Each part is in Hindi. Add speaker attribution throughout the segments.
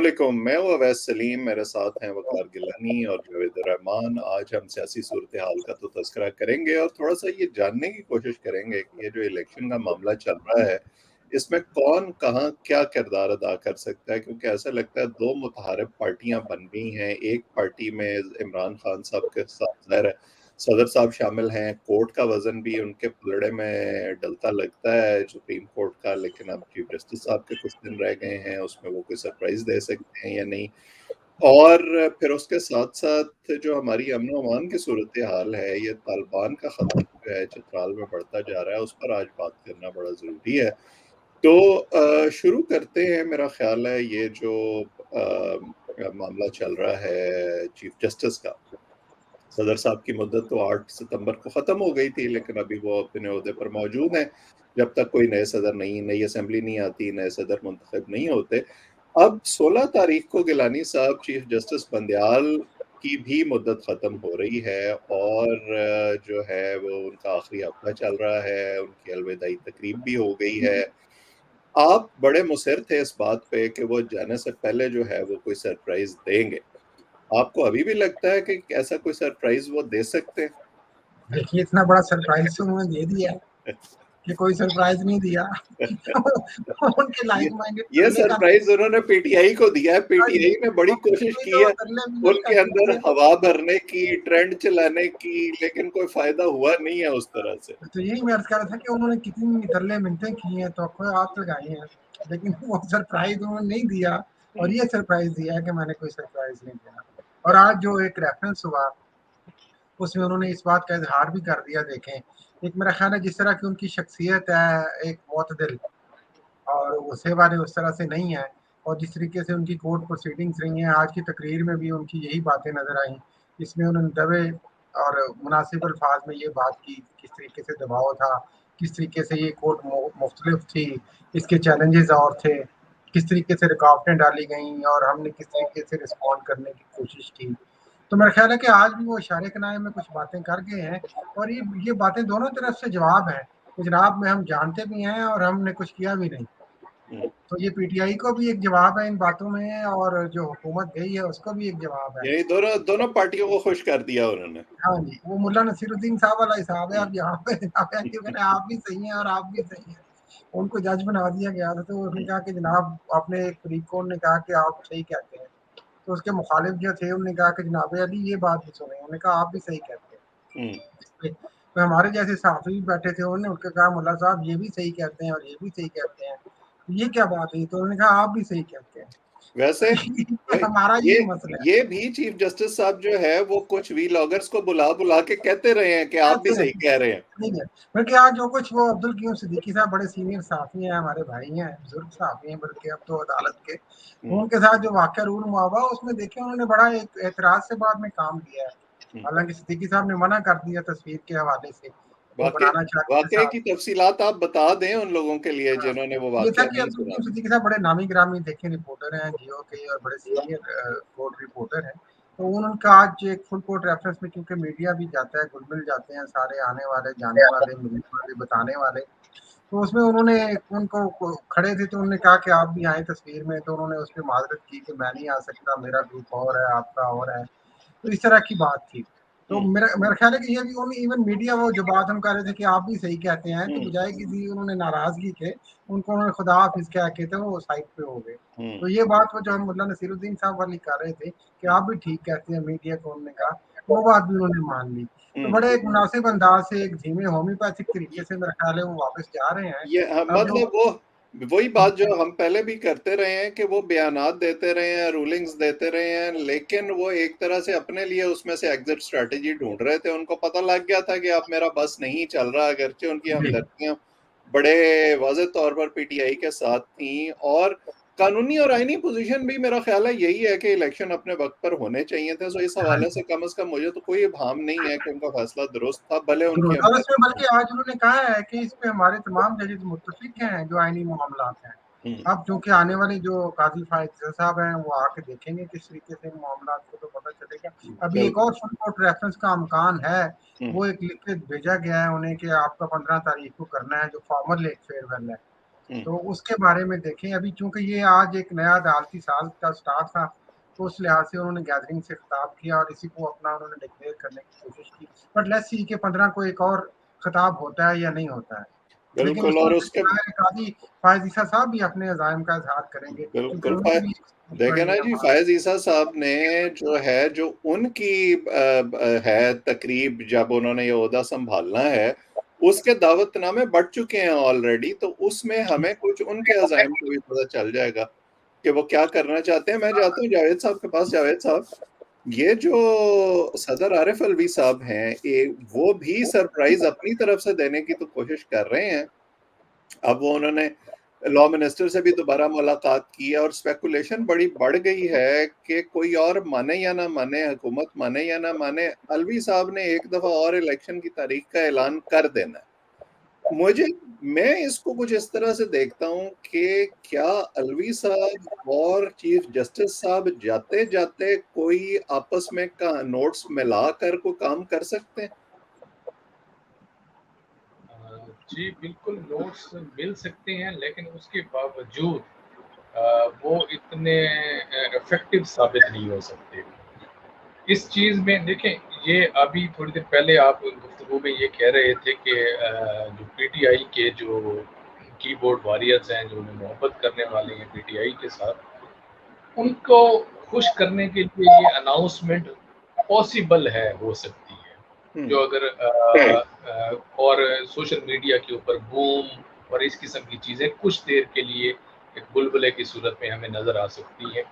Speaker 1: अस्सलामुअलैकुम। मैं हूं अवैस सलीम, मेरे साथ हैं वकार गिलानी और जावेद रहमान। आज हम सियासी सूरत हाल का तो तस्करा करेंगे और थोड़ा सा ये जानने की कोशिश करेंगे कि ये जो इलेक्शन का मामला चल रहा है इसमें कौन कहाँ क्या किरदार अदा कर सकता है, क्योंकि ऐसा लगता है दो मुतहारिब पार्टियां बन गई हैं। एक पार्टी में इमरान खान साहब के साथ ज़ाहिर है सदर साहब शामिल हैं, कोर्ट का वजन भी उनके पलड़े में डलता लगता है सुप्रीम कोर्ट का, लेकिन अब चीफ जस्टिस साहब के कुछ दिन रह गए हैं, उसमें वो कोई सरप्राइज दे सकते हैं या नहीं। और फिर उसके साथ साथ जो हमारी अमन अमान की सूरत हाल है, ये तालिबान का खतरा जो है चित्राल में बढ़ता जा रहा है, उस पर आज बात करना बड़ा ज़रूरी है। तो शुरू करते हैं। मेरा ख्याल है ये जो मामला चल रहा है चीफ जस्टिस का, सदर साहब की मुद्दत तो 8 सितंबर को ख़त्म हो गई थी, लेकिन अभी वो अपने ओहदे पर मौजूद हैं जब तक कोई नए सदर नहीं, नई असेंबली नहीं आती, नए सदर मुंतखब नहीं होते। अब 16 तारीख को गिलानी साहब चीफ जस्टिस बंदयाल की भी मुद्दत ख़त्म हो रही है और जो है वो उनका आखिरी हफ्ता चल रहा है, उनकी अलविदाई तकरीब भी हो गई है। आप बड़े मुसर थे इस बात पे कि वो जाने से पहले जो है वो कोई सरप्राइज देंगे। आपको अभी भी लगता है कि ऐसा कोई सरप्राइज वो दे सकते हैं?
Speaker 2: देखिए, इतना बड़ा सरप्राइज तो उन्होंने दे दिया कि कोई सरप्राइज नहीं दिया। उनके
Speaker 1: ये
Speaker 2: लाइक माइंडेड
Speaker 1: ये
Speaker 2: करने का
Speaker 1: सरप्राइज उन्होंने पीटीआई को दिया है। पीटीआई ने बड़ी कोशिश की है
Speaker 2: तरले मिलल
Speaker 1: उनके
Speaker 2: करते
Speaker 1: अंदर
Speaker 2: थे।
Speaker 1: हवा भरने की, ट्रेंड चलाने की, लेकिन कोई फायदा हुआ नहीं है उस तरह से।
Speaker 2: तो यही मैं अर्ज कर रहा था कि उन्होंने कितनी तरले मिनतें की हैं, तो कोई आप लगाई हैं, लेकिन वो सरप्राइज उन्होंने नहीं दिया। और ये सरप्राइज दिया है कि मैंने कोई सरप्राइज नहीं दिया। और आज जो एक रेफरेंस हुआ उसमें उन्होंने इस बात का इजहार भी कर दिया। देखें, एक मेरा ख्याल है जिस तरह की उनकी शख्सियत है, एक मुतदिल, और गुस्से वाले उस तरह से नहीं है, और जिस तरीके से उनकी कोर्ट प्रोसीडिंग्स रही हैं, आज की तकरीर में भी उनकी यही बातें नज़र आई। इसमें उन्होंने दबे और मुनासिब अल्फाज में ये बात की, किस तरीके से दबाव था, किस तरीके से ये कोर्ट मुख्तलिफ थी, इसके चैलेंजेस और थे, किस तरीके से रुकावटें डाली गई और हमने किस तरीके से रिस्पॉन्ड करने की कोशिश की। तो मेरा ख्याल है कि आज भी वो इशारे कनाए में कुछ बातें कर गए हैं, और ये बातें दोनों तरफ से जवाब है। जनाब में हम जानते भी हैं और हमने कुछ किया भी नहीं। तो ये पीटीआई को भी एक जवाब है इन बातों में, और जो हुकूमत गई है उसको भी एक जवाब है।
Speaker 1: यही दोनों दोनों पार्टियों को खुश कर दिया उन्होंने।
Speaker 2: हाँ जी, वो मुल्ला नसीरुद्दीन साहब वाला हिसाब है। अब यहाँ पे जनाब है कि कहने आप भी सही हैं और आप भी सही हैं। उनको जज बना दिया गया था, तो उसने कहा कि जनाब, अपने एक फरीक को उन्होंने कहा कि आप सही कहते हैं, तो उसके मुखालिफ जो थे उन्होंने कहा कि जनाब अली ये बात भी सुने, उन्होंने कहा आप भी सही कहते हैं। तो हमारे जैसे साथी भी बैठे थे, उन्होंने उनके कहा मुल्ला साहब ये भी सही कहते हैं और ये भी सही कहते हैं, ये क्या बात है? तो उन्होंने कहा आप भी सही कहते हैं।
Speaker 1: वैसे
Speaker 2: हमारा
Speaker 1: ये
Speaker 2: यही मसला है।
Speaker 1: ये भी चीफ जस्टिस साहब जो है वो कुछ व्लॉगर्स को बुला बुला के कहते रहे हैं कि आप भी
Speaker 2: ऐसे
Speaker 1: सही कह रहे हैं।
Speaker 2: ठीक है, बल्कि आज जो कुछ वो अब्दुल कीम सिद्दीकी साहब बड़े सीनियर साथी हैं, हमारे भाई हैं, बुजुर्ग साथी हैं, बल्कि अब तो अदालत के, उनके साथ जो वाकया रूल हुआ हुआ उसमें देखे उन्होंने बड़ा एक एतराज से बाद में काम किया है। हालांकि सिद्दीकी साहब ने मना कर दिया तस्वीर के हवाले से, वो
Speaker 1: वाकई
Speaker 2: बनाना चाहते थे
Speaker 1: वाकई की
Speaker 2: साथ।
Speaker 1: तफसीलात आप बता दें उन लोगों के लिए
Speaker 2: हाँ,
Speaker 1: जिन्होंने वो
Speaker 2: ये था
Speaker 1: वाकया
Speaker 2: कि
Speaker 1: नहीं
Speaker 2: अब्दुल
Speaker 1: सुना।
Speaker 2: कीम सिद्दीकी साहब बड़े नामी गिरामी देखे रिपोर्टर हैं जियो के, और बड़े सीनियर कोर्ट रिपोर्टर हैं। तो उनका आज एक फुल कोर्ट रेफरेंस में, क्योंकि मीडिया भी जाता है, घुल मिल जाते हैं सारे आने वाले, जाने वाले, मिलने वाले, बताने वाले, तो उसमें उन्होंने उनको खड़े थे तो उन्होंने कहा कि आप भी आए तस्वीर में, तो उन्होंने उस पर माजरत की कि मैं नहीं आ सकता, मेरा ग्रुप और है, आपका और है। तो इस तरह की बात थी। तो मेरा मेरा ख्याल है कि ये भी उन्होंने, इवन मीडिया, वो जो बात हम कर रहे थे कि आप भी सही कहते हैं, तो बजाय किसी उन्होंने नाराजगी के, उनको उन्होंने खुदा हाफिज कह के थे वो साइड पे हो गए। तो ये बात वो जो हम मुल्ला नसीरुद्दीन साहब वाली कर रहे थे कि आप भी ठीक कहते हैं मीडिया को, उन्होंने कहा, वो बात भी उन्होंने मान ली। तो बड़े एक मुनासिब अंदाज से, एक धीमे होम्योपैथिक तरीके से मेरा ख्याल है वो वापस जा रहे हैं।
Speaker 1: ये
Speaker 2: अब जो
Speaker 1: मतलब वो वही बात जो हम पहले भी करते रहे हैं कि वो बयानात देते रहे हैं, रूलिंग्स देते रहे हैं, लेकिन वो एक तरह से अपने लिए उसमें से एग्जिट स्ट्रेटजी ढूंढ रहे थे। उनको पता लग गया था कि अब मेरा बस नहीं चल रहा, अगरचे उनकी हमदर्दियां बड़े वाज़ेह तौर पर पीटीआई के साथ थी। और कानूनी और आईनी पोजीशन भी मेरा ख्याल है यही है कि इलेक्शन अपने वक्त पर होने चाहिए थे। सो इस हवाले से कम से कम मुझे तो कोई इब्हाम नहीं है कि उनका फैसला दुरुस्त था, भले उनकी
Speaker 2: और इसमें
Speaker 1: हमदर्दी।
Speaker 2: बल्कि आज उन्होंने कहा है कि इस पे हमारे तमाम जजेस मुत्तफिक हैं जो आईनी मामलात हैं। अब चूंकि आने वाले जो काजी फायद साहब हैं वो आके देखेंगे किस तरीके से मामला को, तो पता चलेगा। अभी एक और फुल कोर्ट रेफरेंस का अमकान है, वो एक लिख के भेजा गया है उन्हें कि आपका 15 तारीख को करना है, जो फॉर्मल एक फेयरवेल है। तो उसके बारे में देखें। अभी चूंकि ये आज एक नया अदालती साल का स्टार्ट था, तो उस लिहाज से उन्होंने गैदरिंग से खिताब किया और इसी को अपना उन्होंने डिक्लेयर करने की कोशिश की। बट लेट्स सी कि 15 को एक और खिताब होता है या नहीं होता है। लेकिन
Speaker 1: बिल्कुल।
Speaker 2: उससे
Speaker 1: और उसके
Speaker 2: काजी फायज ईसा साहब भी अपने अज़ाइम का इजहार करेंगे, क्योंकि
Speaker 1: बिल्कुल
Speaker 2: उन्होंने भी
Speaker 1: देखे ना जी, फायज ईसा साहब ने जो उनकी है तकरीब, जब उन्होंने ये ओहदा संभालना है, उसके दावतनामे बढ़ चुके हैं ऑलरेडी। तो उसमें हमें कुछ उनके अज़ाइम को भी पता चल जाएगा कि वो क्या करना चाहते हैं। मैं जाता हूँ जावेद साहब के पास। जावेद साहब, ये जो सदर आरिफ अलवी साहब हैं, ये वो भी सरप्राइज अपनी तरफ से देने की तो कोशिश कर रहे हैं। अब वो उन्होंने लॉ मिनिस्टर से भी दोबारा मुलाकात की है और स्पेकुलेशन बड़ी बढ़ गई है कि कोई और माने या ना माने, हुकूमत माने या ना माने, अलवी साहब ने एक दफा और इलेक्शन की तारीख का ऐलान कर देना है। मैं इसको कुछ इस तरह से देखता हूं कि क्या अलवी साहब और चीफ जस्टिस साहब जाते जाते कोई आपस में का नोट्स मिलाकर को काम कर सकते हैं?
Speaker 3: जी बिल्कुल, नोट्स मिल सकते हैं, लेकिन उसके बावजूद वो इतने इफेक्टिव साबित नहीं हो सकते। इस चीज़ में देखें, ये अभी थोड़ी देर पहले आप गुफ्तगू में ये कह रहे थे कि जो पीटीआई के जो कीबोर्ड वॉरियर्स हैं, जो मोहब्बत करने वाले हैं पीटीआई के साथ, उनको खुश करने के लिए ये अनाउंसमेंट पॉसिबल है, हो सकती है। जो अगर और सोशल मीडिया के ऊपर बूम और इस किस्म की चीज़ें कुछ देर के लिए एक बुलबुले की सूरत में हमें नज़र आ सकती है,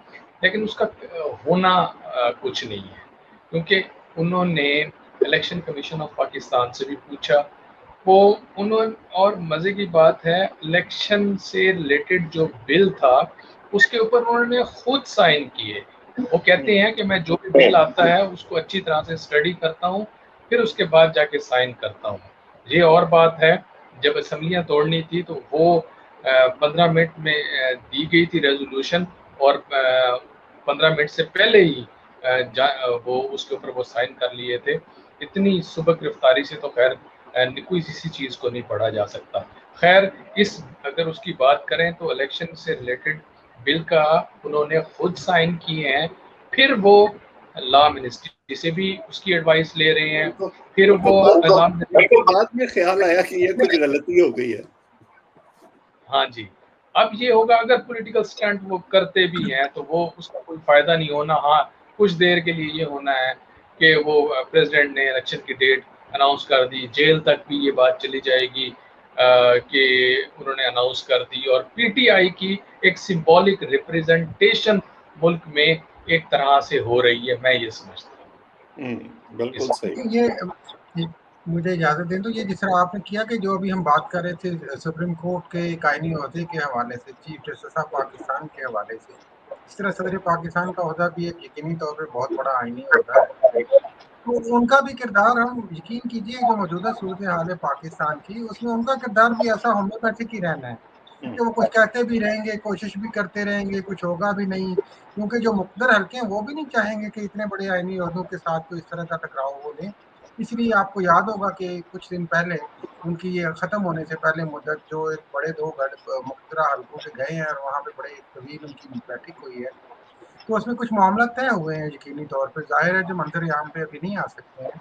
Speaker 3: लेकिन उसका होना कुछ नहीं है, क्योंकि उन्होंने इलेक्शन कमीशन ऑफ पाकिस्तान से भी पूछा, वो उन्होंने, और मज़े की बात है, इलेक्शन से रिलेटेड जो बिल था उसके ऊपर उन्होंने खुद साइन किए। वो कहते हैं कि मैं जो भी बिल आता है उसको अच्छी तरह से स्टडी करता हूँ, फिर उसके बाद जाके साइन करता हूँ। ये और बात है, जब असेंबलियाँ तोड़नी थी तो वो 15 मिनट में दी गई थी रेजोल्यूशन, और 15 मिनट से पहले ही वो उसके ऊपर वो साइन कर लिए थे। इतनी सुबह गिरफ्तारी से तो खैर कोई किसी चीज़ को नहीं पढ़ा जा सकता। खैर, इस अगर उसकी बात करें तो इलेक्शन से रिलेटेड बिल का उन्होंने खुद साइन किए हैं, फिर वो लॉ मिनिस्ट्री से भी उसकी एडवाइस ले रहे हैं, फिर वो
Speaker 1: बाद में ख्याल आया कि ये कुछ गलती हो गई है।
Speaker 3: हाँ जी, अब ये होगा, अगर पॉलिटिकल स्टंट वो करते भी हैं तो वो उसका कोई फायदा नहीं होना। हाँ, कुछ देर के लिए ये होना है कि वो प्रेसिडेंट ने इलेक्शन की डेट अनाउंस कर दी, जेल तक भी ये बात चली जाएगी कि उन्होंने अनाउंस कर दी, और पीटीआई की एक सिंबॉलिक रिप्रेजेंटेशन मुल्क में एक तरह से हो रही है, मैं ये समझता हूँ।
Speaker 1: बिल्कुल सही।
Speaker 2: ये मुझे इजाजत दें तो ये जिस तरह आपने किया कि जो अभी हम बात कर रहे थे सुप्रीम कोर्ट के कायनी ओहदे के हवाले से, चीफ जस्टिस ऑफ पाकिस्तान के हवाले से, इस तरह सदर पाकिस्तान का ओहदा भी एक यकीनी तौर पर बहुत बड़ा आईनी ओहदा है। तो उनका भी किरदार, हम यकीन कीजिए जो मौजूदा सूरत हाल है पाकिस्तान की, उसमें उनका किरदार भी ऐसा होम्योपैथिक ही रहना है कि वो कुछ कहते भी रहेंगे, कोशिश भी करते रहेंगे, कुछ होगा भी नहीं, क्योंकि जो मुक़द्दर हल्के हैं वो भी नहीं चाहेंगे कि इतने बड़े आईनी ओहदों के साथ कोई इस तरह का टकराव हो लें। इसलिए आपको याद होगा कि कुछ दिन पहले उनकी ये ख़त्म होने से पहले मुद्दत जो एक बड़े 2 मुक़तरा हलकों से गए हैं और वहाँ पे बड़े तवील उनकी बैठक हुई है, तो उसमें कुछ मामला तय हुए हैं यकीनी तौर पे। ज़ाहिर है जो मंज़र-ए-आम पे अभी नहीं आ सकते हैं।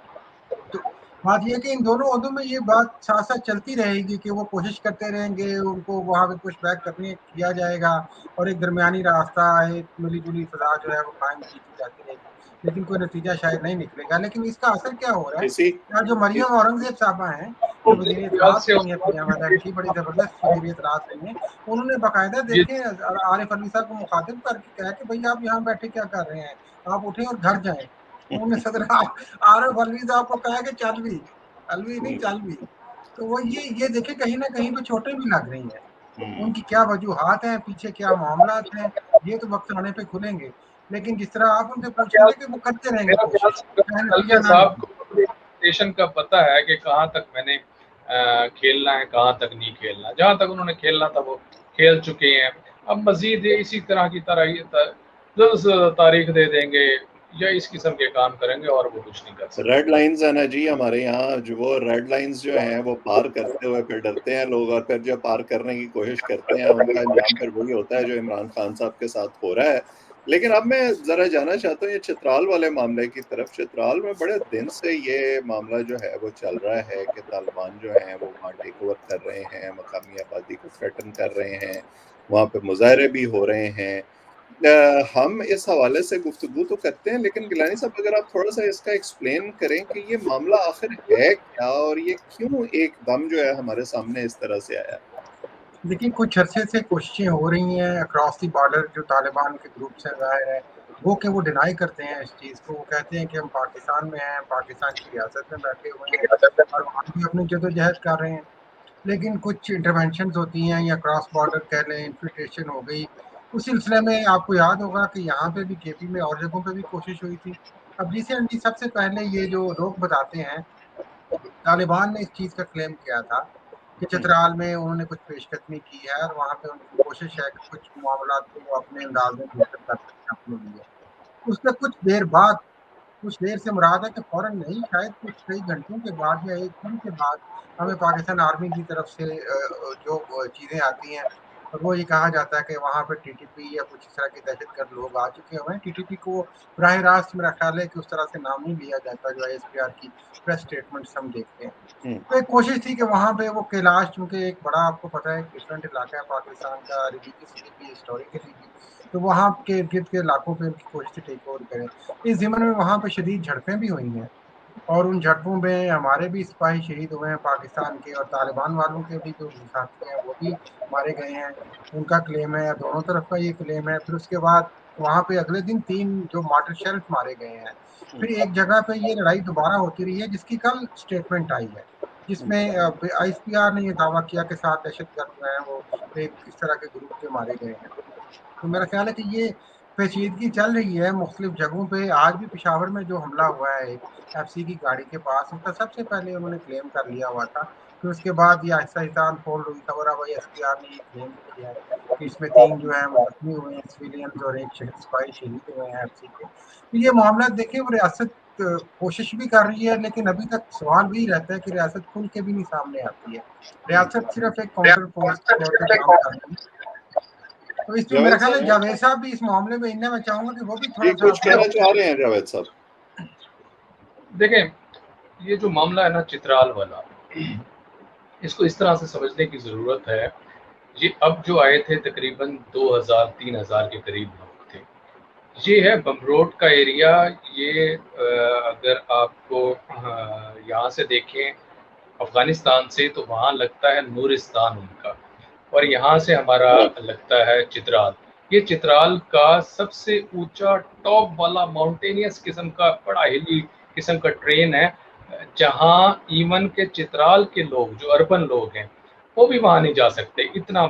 Speaker 2: तो बात ये है कि इन दोनों ओहदों में ये बात साथ-साथ चलती रहेगी कि वो कोशिश करते रहेंगे, उनको वहाँ पे पुशबैक करने किया जाएगा और एक दरमियानी रास्ता, एक मिली-जुली फ़ज़ा जो है वो कायम की जाती रहेगी। लेकिन कोई नतीजा शायद नहीं निकलेगा। लेकिन इसका असर क्या हो रहा है,
Speaker 1: इसी
Speaker 2: यहाँ जो मरियम औरंगज़ेब साहबा हैं, जो वज़ीर इत्तलात रही हैं दुनिया भर की, बड़ी ज़बरदस्त वज़ीर इत्तलात रही हैं, उन्होंने बाकायदा देखें आरिफ अलवी साहब को मुखातिब करके कहा कि भई आप यहाँ बैठे क्या कर रहे हैं? आप उठें और घर जाएँ। उन्होंने सदर आरिफ अलवी साहब को कहा कि चल भी, अलवी नहीं चल भी। तो वो ये देखें कहीं न कहीं पे चोटें भी लग रही हैं। उनकी क्या वजूहात हैं, पीछे क्या मामलात हैं, ये तो वक़्त आने पे खुलेंगे। लेकिन जिस तरह आप उनसे पूछेंगे कि वो करते रहेंगे
Speaker 3: मेरा ख्याल
Speaker 2: कोशिश,
Speaker 3: से
Speaker 2: चाहे नतीजा
Speaker 3: अलविया
Speaker 2: ना
Speaker 3: साहब
Speaker 2: निकले।
Speaker 3: को स्टेशन का पता है कि कहाँ तक मैंने खेलना है, कहाँ तक नहीं खेलना। जहाँ तक उन्होंने खेलना था वो खेल चुके हैं। अब मज़ीद इसी तरह की तरह जल्द से तारीख दे देंगे, या इस किस्म के काम करेंगे और वो कुछ नहीं कर सकते।
Speaker 1: रेड लाइंस है ना जी हमारे यहाँ, जो वो रेड लाइंस जो हैं वो पार करते हुए फिर डरते हैं लोग, और फिर जब पार करने की कोशिश करते हैं उनका अंजाम फिर वही होता है जो इमरान खान साहब के साथ हो रहा है। लेकिन अब मैं जरा जानना चाहता हूँ ये चित्राल वाले मामले की तरफ। चित्राल में बड़े दिन से ये मामला जो है वो चल रहा है कि तालिबान जो हैं वो वहाँ टेक ओवर कर रहे हैं, मकामी आबादी को थ्रेटन कर रहे हैं, वहाँ पे मुजाहरे भी हो रहे हैं। हम इस हवाले से गुफ्तगू तो करते हैं, लेकिन गिलानी साहब अगर आप थोड़ा सा इसका एक्सप्लेन करें कि ये मामला आखिर है क्या और ये क्यों एकदम जो है हमारे सामने इस तरह से आया।
Speaker 2: देखिए, कुछ अरसे से कोशिशें हो रही हैं अक्रॉस दी बॉर्डर, जो तालिबान के ग्रुप्स हैं, ज़ाहिर है वो डिनाई करते हैं इस चीज़ को। वो कहते हैं कि हम पाकिस्तान में हैं, पाकिस्तान की रियासत में बैठे हुए हैं और वहाँ भी अपनी जदोजहद कर रहे हैं। लेकिन कुछ इंटरवेंशंस होती हैं या क्रॉस बॉर्डर कह लें, इन्फिल्ट्रेशन हो गई। उस सिलसिले में आपको याद होगा कि यहाँ पे भी, केपी में और जगहों पे भी कोशिश हुई थी। अब रिसेंटली सबसे पहले ये जो लोग बताते हैं, तालिबान ने इस चीज़ का क्लेम किया था कि चित्राल में उन्होंने कुछ पेशकदमी की है और वहाँ पे उनकी कोशिश है कि कुछ मामलात को वो अपने अंदाज में बेहतर कर सकें अपने लिए। उसके कुछ देर बाद, कुछ देर से मुराद है कि फ़ौरन नहीं, शायद कुछ कई घंटों के बाद या 1 दिन के बाद हमें पाकिस्तान आर्मी की तरफ से जो चीज़ें आती हैं, और वो ये कहा जाता है कि वहाँ पे टीटीपी या कुछ इस तरह के दहशतगर्द लोग आ चुके हुए हैं। टीटीपी को बराह रास्त मेरा ख़्याल है कि उस तरह से नाम नहीं लिया जाता, जो आईएसपीआर की प्रेस स्टेटमेंट्स हम देखते हैं। तो एक कोशिश थी कि वहाँ पे वो कैलाश, चूँकि एक बड़ा, आपको पता है, डिफरेंट इलाका है पाकिस्तान का, रिलीजियसली भी, हिस्टोरिकली भी, तो वहाँ के इर्द-गिर्द के इलाकों पे उनकी कोशिश थी टेक ओवर करें। इस ज़िम्न में वहाँ पे शदीद झड़पें भी हुई हैं और उन झड़पों में हमारे भी सिपाही शहीद हुए हैं पाकिस्तान के, और तालिबान वालों के भी जो साथी हैं वो भी मारे गए हैं। उनका क्लेम है, दोनों तरफ का ये क्लेम है। फिर उसके बाद वहाँ पे अगले दिन 3 जो मार्टर शेल्स मारे गए हैं। फिर एक जगह पे ये लड़ाई दोबारा होती रही है जिसकी कल स्टेटमेंट आई है, जिसमें आईएसपीआर ने ये दावा किया कि 7 दहशतगर्द जो हैं वो एक इस तरह के ग्रुप के मारे गए हैं। तो मेरा ख्याल है कि ये पेचीदगी चल रही है मुख्तलिफ जगहों पे। आज भी पेशावर में जो हमला हुआ है एक एफसी की गाड़ी के पास, उसका सबसे पहले उन्होंने क्लेम कर लिया हुआ था। फिर उसके बाद ये आहिस्ता आहिस्ता अनफोल्ड हुई था और अब एसपीआर ने ये क्लेम किया है कि इसमें 3 जो है वो जख्मी हुए हैं सिविलियंस और एक सिपाही शहीद हुए हैं एफसी के। तो ये मामला देखिए, वो रियासत कोशिश भी कर रही है, लेकिन अभी तक सवाल भी रहता है कि रियासत खुल के भी नहीं सामने आती है। रियासत सिर्फ एक काउंटर फोर्स के तौर पे काम कर रही है। तो इसमें मेरा
Speaker 1: जावेद
Speaker 2: ख्याल है
Speaker 1: साहब
Speaker 2: जावेद साहब भी इस मामले में, इनने, मैं चाहूंगा कि वो भी
Speaker 1: ये
Speaker 2: थोड़ा सा
Speaker 1: कुछ कहना
Speaker 2: अपना।
Speaker 1: चाह रहे हैं जावेद साहब?
Speaker 3: देखें, ये जो मामला है ना चित्राल वाला, इसको इस तरह से समझने की ज़रूरत है। ये अब जो आए थे तकरीबन 2000-3000 के करीब लोग थे। ये है बमरोड का एरिया। ये अगर आपको यहाँ से देखें अफ़गानिस्तान से, तो वहाँ लगता है नूरिस्तान उनका, और यहाँ से हमारा लगता है चित्राल। ये चित्राल का सबसे ऊंचा टॉप वाला माउंटेनियस किस्म का बड़ा हिली किस्म का ट्रेन है, जहाँ इवन के चित्राल के लोग, जो अर्बन लोग हैं, वो भी वहाँ नहीं जा सकते इतना।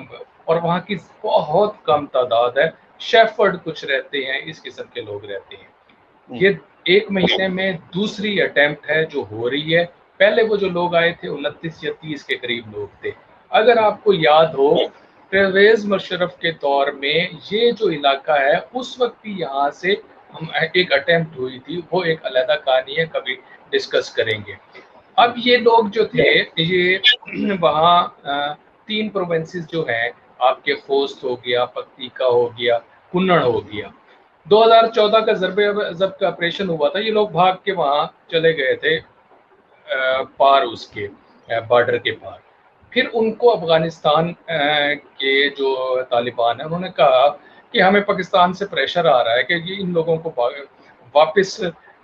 Speaker 3: और वहाँ की बहुत कम तादाद है, शेफर्ड कुछ रहते हैं, इस किस्म के लोग रहते हैं। ये 1 महीने में दूसरी अटेम्प्ट है जो हो रही है। पहले वो जो लोग आए थे 29 या 30 के करीब लोग थे। अगर आपको याद हो, परवेज मुशर्रफ के दौर में ये जो इलाका है, उस वक्त भी यहाँ से हम एक अटेम्प्ट हुई थी। वो एक अलग कहानी है, कभी डिस्कस करेंगे। अब ये लोग जो थे, ये वहाँ 3 प्रोविंसेस जो हैं आपके, खोस्त हो गया, पक्तिका हो गया, कुन्नड़ हो गया। 2014 का जब का ऑपरेशन हुआ था, ये लोग भाग के वहाँ चले गए थे पार, उसके बॉर्डर के पार। फिर उनको अफगानिस्तान के जो तालिबान है, उन्होंने कहा कि हमें पाकिस्तान से प्रेशर आ रहा है कि ये इन लोगों को वापस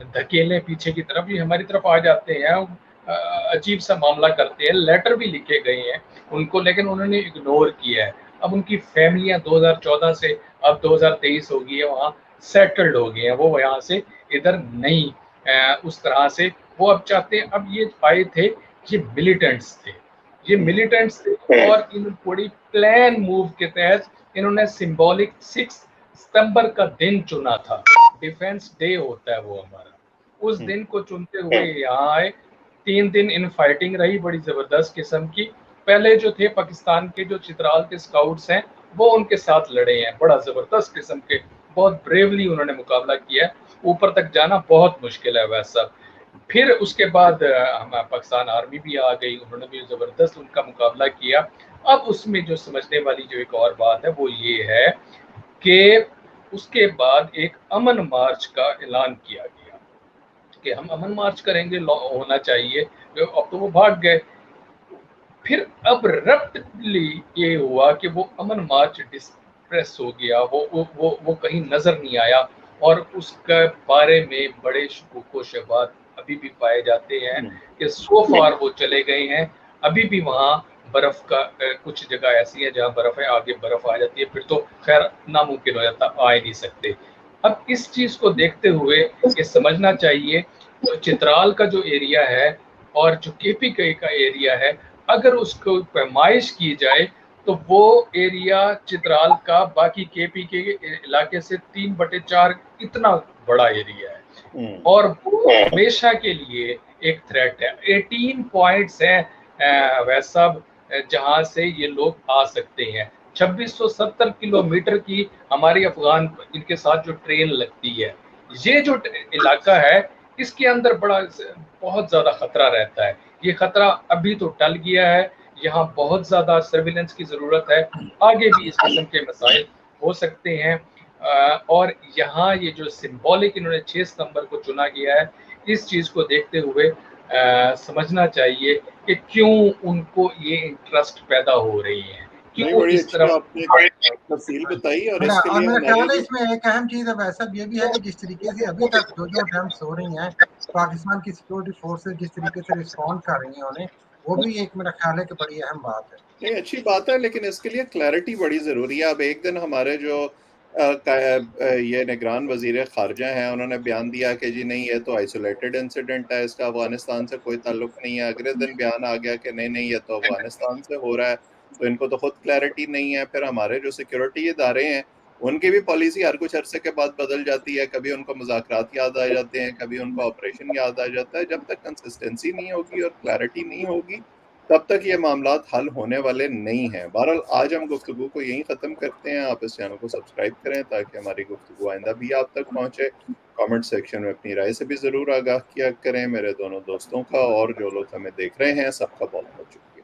Speaker 3: धकेलें पीछे की तरफ, ये हमारी तरफ आ जाते हैं, अजीब सा मामला करते हैं। लेटर भी लिखे गए हैं उनको, लेकिन उन्होंने इग्नोर किया है। अब उनकी फैमिलियां 2014 से अब 2023 हो गई है, वहाँ सेटल्ड हो गए हैं, वो यहाँ से इधर नहीं उस तरह से वो अब चाहते हैं। अब ये आए थे, ये मिलिटेंट्स थे, ये मिलिटेंट्स थे, और इन बड़ी प्लान मूव के तहत इन्होंने सिंबॉलिक 6 सितंबर का दिन चुना था। डिफेंस डे होता है वो हमारा, उस दिन को चुनते हुए यहाँ आए। 3 दिन इन फाइटिंग रही बड़ी जबरदस्त किस्म की। पहले जो थे पाकिस्तान के जो चित्राल के स्काउट्स हैं, वो उनके साथ लड़े हैं, बड़ा जबरदस्त किस्म के बहुत ब्रेवली उन्होंने मुकाबला किया, ऊपर तक जाना बहुत मुश्किल है वैसा। फिर उसके बाद हम पाकिस्तान आर्मी भी आ गई, उन्होंने भी ज़बरदस्त उनका मुकाबला किया। अब उसमें जो समझने वाली जो एक और बात है वो ये है कि उसके बाद एक अमन मार्च का ऐलान किया गया कि हम अमन मार्च करेंगे, होना चाहिए। अब तो वो भाग गए। फिर अब्रप्टली ये हुआ कि वो अमन मार्च डिस्प्रेस हो गया, वो कहीं नजर नहीं आया, और उसके बारे में बड़े शकूक व शुबहात अभी भी पाए जाते हैं कि सो फार वो चले गए हैं। अभी भी वहाँ बर्फ का कुछ जगह ऐसी है जहाँ बर्फ है, आगे बर्फ आ जाती है, फिर तो खैर नामुमकिन हो जाता, आ ही नहीं सकते। अब इस चीज को देखते हुए ये समझना चाहिए, तो चित्राल का जो एरिया है और जो केपीके का एरिया है, अगर उसको पैमाइश की जाए तो वो एरिया चित्राल का बाकी केपीके के इलाके से 3/4 इतना बड़ा एरिया है, और वो हमेशा के लिए एक थ्रेट है। 18 पॉइंट्स हैं वैसा, जहां से ये लोग आ सकते हैं। 2670 किलोमीटर की हमारी अफगान इनके साथ जो ट्रेन लगती है, ये जो इलाका है इसके अंदर बहुत ज्यादा खतरा रहता है। ये खतरा अभी तो टल गया है, यहाँ बहुत ज्यादा सर्विलेंस की जरूरत है, आगे भी इस किस्म के मसाइल हो सकते हैं। और यहाँ ये जो सिंबॉलिक इन्होंने 6 सितंबर को चुना गया है, इस चीज को देखते हुए समझना चाहिए कि क्यों उनको ये इंटरेस्ट पैदा हो रही है,
Speaker 1: नहीं,
Speaker 3: क्यों
Speaker 1: बड़ी
Speaker 3: इस
Speaker 1: अच्छी
Speaker 3: तरफ।
Speaker 1: आपने तफसील बताई, और इसके
Speaker 2: और
Speaker 1: लिए
Speaker 2: मेरा
Speaker 1: हमारे
Speaker 2: ख्याल है
Speaker 1: जो
Speaker 2: इसमें एक अहम चीज है वैसा ये भी है कि जिस तरीके से अभी तक जो अटेम्प्ट्स हो रही हैं, पाकिस्तान की सिक्योरिटी फोर्सेस जिस तरीके से रिस्पॉन्ड कर रही हैं उन्हें, वो भी एक मेरा ख्याल है कि बड़ी अहम बात है।
Speaker 1: नहीं, अच्छी बात है, लेकिन इसके लिए क्लैरिटी बड़ी ज़रूरी है। अब एक दिन हमारे जो ये निगरान वज़ीर ख़ारजा हैं, उन्होंने बयान दिया कि जी नहीं, ये तो आइसोलेटेड इंसिडेंट है, इसका अफ़गानिस्तान से कोई ताल्लुक नहीं है। अगले दिन बयान आ गया कि नहीं नहीं, ये तो अफ़गानिस्तान से हो रहा है, तो इनको तो खुद क्लैरिटी नहीं है। फिर हमारे जो सिक्योरिटी इदारे हैं, उनकी भी पॉलिसी हर कुछ अरसे के बाद बदल जाती है। कभी उनको मुज़ाकरात याद आ जाते हैं, कभी उनको ऑपरेशन याद आ जाता है। जब तक कंसिस्टेंसी नहीं होगी और क्लैरिटी नहीं होगी, तब तक ये मामलात हल होने वाले नहीं हैं। बहरहाल आज हम गुफ्तगू को यहीं ख़त्म करते हैं। आप इस चैनल को सब्सक्राइब करें ताकि हमारी गुफ्तगू आइंदा भी आप तक पहुँचे। कमेंट सेक्शन में अपनी राय से भी ज़रूर आगाह किया करें। मेरे दोनों दोस्तों का और जो लोग हमें देख रहे हैं, सबका बहुत बहुत शुक्रिया।